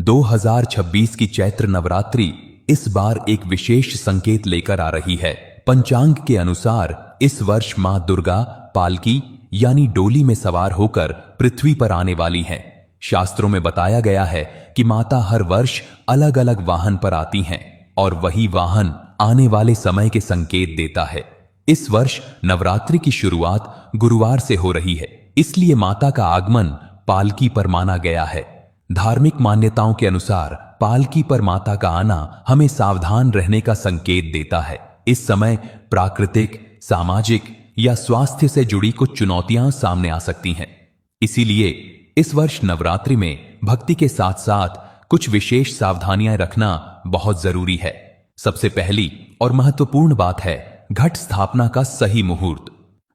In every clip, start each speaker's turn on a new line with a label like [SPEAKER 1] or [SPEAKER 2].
[SPEAKER 1] 2026 की चैत्र नवरात्रि इस बार एक विशेष संकेत लेकर आ रही है। पंचांग के अनुसार इस वर्ष मां दुर्गा पालकी यानी डोली में सवार होकर पृथ्वी पर आने वाली हैं। शास्त्रों में बताया गया है कि माता हर वर्ष अलग अलग वाहन पर आती हैं और वही वाहन आने वाले समय के संकेत देता है। इस वर्ष नवरात्रि की शुरुआत गुरुवार से हो रही है, इसलिए माता का आगमन पालकी पर माना गया है। धार्मिक मान्यताओं के अनुसार पालकी पर माता का आना हमें सावधान रहने का संकेत देता है। इस समय प्राकृतिक, सामाजिक या स्वास्थ्य से जुड़ी कुछ चुनौतियां सामने आ सकती हैं। इसीलिए इस वर्ष नवरात्रि में भक्ति के साथ साथ कुछ विशेष सावधानियां रखना बहुत जरूरी है। सबसे पहली और महत्वपूर्ण बात है घट स्थापना का सही मुहूर्त।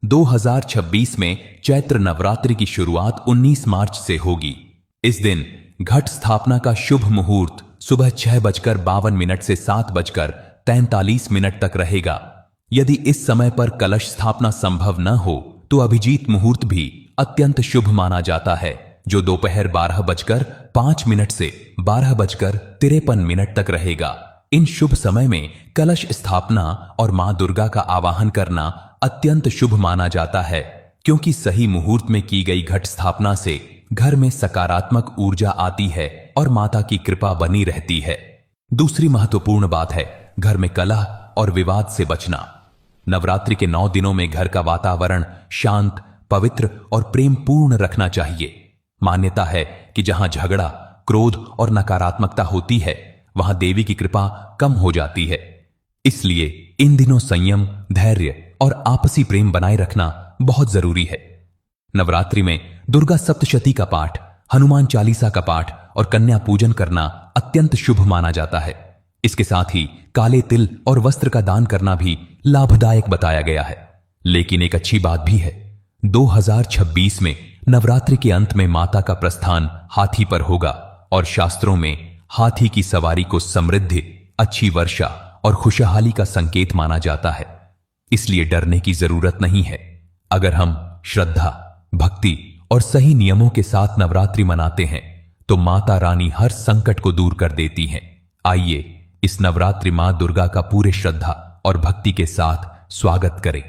[SPEAKER 1] 2026 में चैत्र नवरात्रि की शुरुआत 19 मार्च से होगी। इस दिन घट स्थापना का शुभ मुहूर्त सुबह 6:52 से 7:43 तक रहेगा। यदि इस समय पर कलश स्थापना संभव न हो तो अभिजीत मुहूर्त भी अत्यंत शुभ माना जाता है, जो दोपहर 12:05 से 12:53 तक रहेगा। इन शुभ समय में कलश स्थापना और मां दुर्गा का आवाहन करना अत्यंत शुभ माना जाता है, क्योंकि सही मुहूर्त में की गई घट स्थापना से घर में सकारात्मक ऊर्जा आती है और माता की कृपा बनी रहती है। दूसरी महत्वपूर्ण बात है घर में कलह और विवाद से बचना। नवरात्रि के 9 दिनों में घर का वातावरण शांत, पवित्र और प्रेम पूर्ण रखना चाहिए। मान्यता है कि जहां झगड़ा, क्रोध और नकारात्मकता होती है, वहां देवी की कृपा कम हो जाती है। इसलिए इन दिनों संयम, धैर्य और आपसी प्रेम बनाए रखना बहुत जरूरी है। नवरात्रि में दुर्गा सप्तशती का पाठ, हनुमान चालीसा का पाठ और कन्या पूजन करना अत्यंत शुभ माना जाता है। इसके साथ ही काले तिल और वस्त्र का दान करना भी लाभदायक बताया गया है। लेकिन एक अच्छी बात भी है, 2026 में नवरात्रि के अंत में माता का प्रस्थान हाथी पर होगा और शास्त्रों में हाथी की सवारी को समृद्धि, अच्छी वर्षा और खुशहाली का संकेत माना जाता है। इसलिए डरने की जरूरत नहीं है। अगर हम श्रद्धा, भक्ति और सही नियमों के साथ नवरात्रि मनाते हैं तो माता रानी हर संकट को दूर कर देती हैं। आइए इस नवरात्रि मां दुर्गा का पूरे श्रद्धा और भक्ति के साथ स्वागत करें।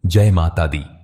[SPEAKER 1] जय माता दी।